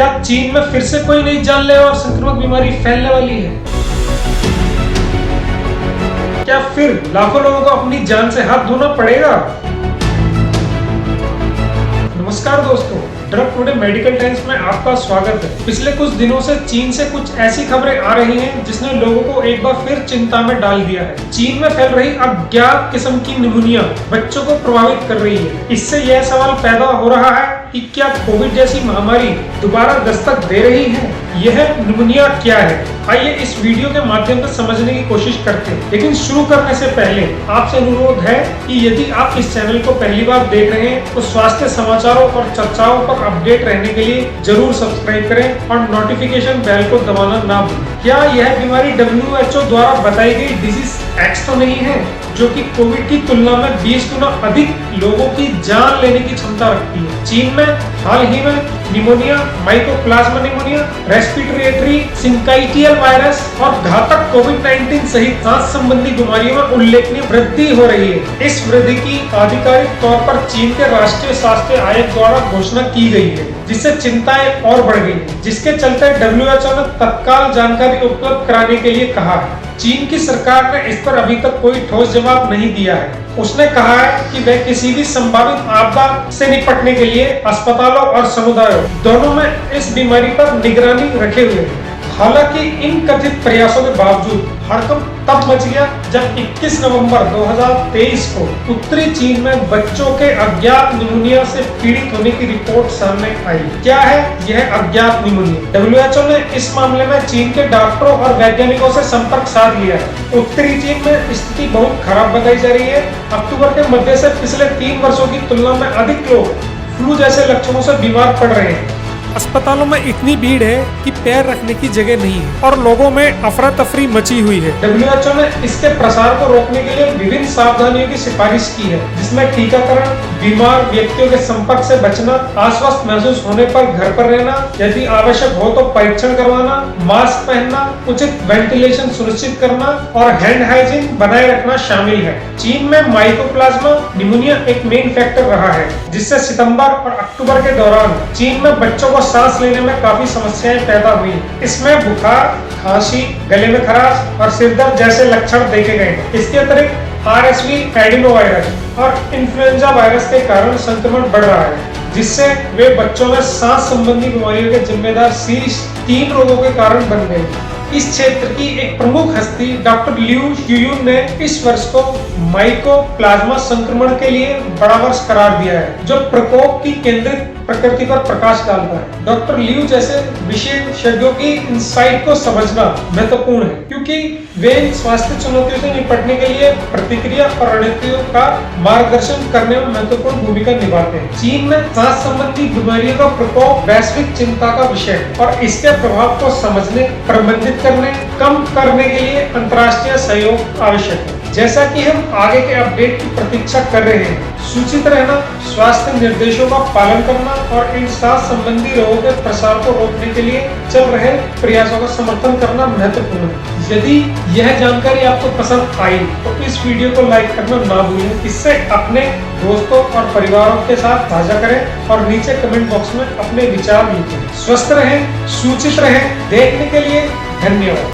क्या चीन में फिर से कोई नई जानलेवा और संक्रामक बीमारी फैलने वाली है? क्या फिर लाखों लोगों को अपनी जान से हाथ धोना पड़ेगा? नमस्कार दोस्तों, ड्रग टुडे मेडिकल टाइम्स में आपका स्वागत है। पिछले कुछ दिनों से चीन से कुछ ऐसी खबरें आ रही हैं जिसने लोगों को एक बार फिर चिंता में डाल दिया है। चीन में फैल रही अज्ञात किस्म की निमोनिया बच्चों को प्रभावित कर रही है। इससे यह सवाल पैदा हो रहा है कि क्या कोविड जैसी महामारी दोबारा दस्तक दे रही है? यह निमोनिया क्या है? आइए इस वीडियो के माध्यम से समझने की कोशिश करते हैं। लेकिन शुरू करने से पहले आपसे अनुरोध है कि यदि आप इस चैनल को पहली बार देख रहे हैं तो स्वास्थ्य समाचारों और चर्चाओं पर अपडेट रहने के लिए जरूर सब्सक्राइब करें और नोटिफिकेशन बेल को दबाना ना भूलें। क्या यह बीमारी WHO द्वारा बताई गई डिजीज एक्स तो नहीं है, जो कि कोविड की तुलना में 20 गुना अधिक लोगों की जान लेने की क्षमता रखती है? चीन में हाल ही में pneumonia, mycoplasma pneumonia, respiratory syncytial virus और घातक कोविड-19 सहित सांस संबंधी बीमारियों में उल्लेखनीय वृद्धि हो रही है। इस वृद्धि की आधिकारिक तौर पर चीन के राष्ट्रीय स्वास्थ्य आयोग द्वारा घोषणा की गई है, जिससे चिंताएं और बढ़ गई, जिसके चलते WHO ने तत्काल जानकारी उपलब्ध कराने के लिए कहा है। चीन की सरकार ने इस पर अभी तक कोई ठोस जवाब नहीं दिया है। उसने कहा है कि वह किसी भी संभावित आपदा से निपटने के लिए अस्पतालों और समुदायों दोनों में इस बीमारी पर निगरानी रखे हुए है। हालांकि इन कथित प्रयासों के बावजूद हड़कंप तब मच गया जब 21 नवंबर 2023 को उत्तरी चीन में बच्चों के अज्ञात निमोनिया से पीड़ित होने की रिपोर्ट सामने आई। क्या है यह अज्ञात निमोनिया? WHO ने इस मामले में चीन के डॉक्टरों और वैज्ञानिकों से संपर्क साध लिया है। उत्तरी चीन में स्थिति बहुत खराब बताई जा रही है। अक्टूबर के मध्य से पिछले 3 वर्षों की तुलना में अधिक लोग फ्लू जैसे लक्षणों से बीमार पड़ रहे हैं। अस्पतालों में इतनी भीड़ है कि पैर रखने की जगह नहीं है और लोगों में अफरा तफरी मची हुई है। WHO ने इसके प्रसार को रोकने के लिए विभिन्न सावधानियों की सिफारिश की है, जिसमें टीकाकरण, बीमार व्यक्तियों के संपर्क से बचना, अस्वस्थ महसूस होने पर घर पर रहना, यदि आवश्यक हो तो परीक्षण करवाना, मास्क पहनना, उचित वेंटिलेशन सुनिश्चित करना और हैंड हाइजीन बनाए रखना शामिल है। चीन में माइकोप्लाज्मा निमोनिया एक मेन फैक्टर रहा है, जिससे सितंबर और अक्टूबर के दौरान चीन में बच्चों को सांस लेने में काफी समस्याएं पैदा हुई। इसमें बुखार, खांसी, गले में खराश और सिर दर्द जैसे लक्षण देखे गए। इसके अतिरिक्त RSV एडिनोवायरस और इन्फ्लुएंजा वायरस के कारण संक्रमण बढ़ रहा है, जिससे वे बच्चों में सांस संबंधी बीमारियों के जिम्मेदार शीर्ष 3 रोगों के कारण बन गए। इस क्षेत्र की एक प्रमुख हस्ती डॉक्टर लियू शियुन ने इस वर्ष को माइकोप्लाज्मा संक्रमण के लिए बड़ा वर्ष करार दिया है, जो प्रकोप की केंद्रित प्रकृति पर प्रकाश डालता है। डॉक्टर लियू जैसे विशेषज्ञों की इंसाइट को समझना महत्वपूर्ण है, क्योंकि वे इन स्वास्थ्य चुनौतियों से निपटने के लिए प्रतिक्रिया और रणनीतियों का मार्गदर्शन करने में महत्वपूर्ण भूमिका निभाते हैं। चीन में सांस संबंधी बीमारियों का प्रकोप वैश्विक चिंता का विषय है और इसके प्रभाव को समझने, प्रबंधित करने, कम करने के लिए अंतर्राष्ट्रीय सहयोग आवश्यक है। जैसा कि हम आगे के अपडेट की प्रतीक्षा कर रहे हैं, सूचित रहना, स्वास्थ्य निर्देशों का पालन करना और इन सांस संबंधी रोगों के प्रसार को रोकने के लिए चल रहे प्रयासों का समर्थन करना महत्वपूर्ण है। यदि यह जानकारी आपको पसंद आई तो इस वीडियो को लाइक करना ना भूलें। इससे अपने दोस्तों और परिवारों के साथ साझा करें और नीचे कमेंट बॉक्स में अपने विचार लिखें। स्वस्थ रहें, सूचित रहें। देखने के लिए धन्यवाद।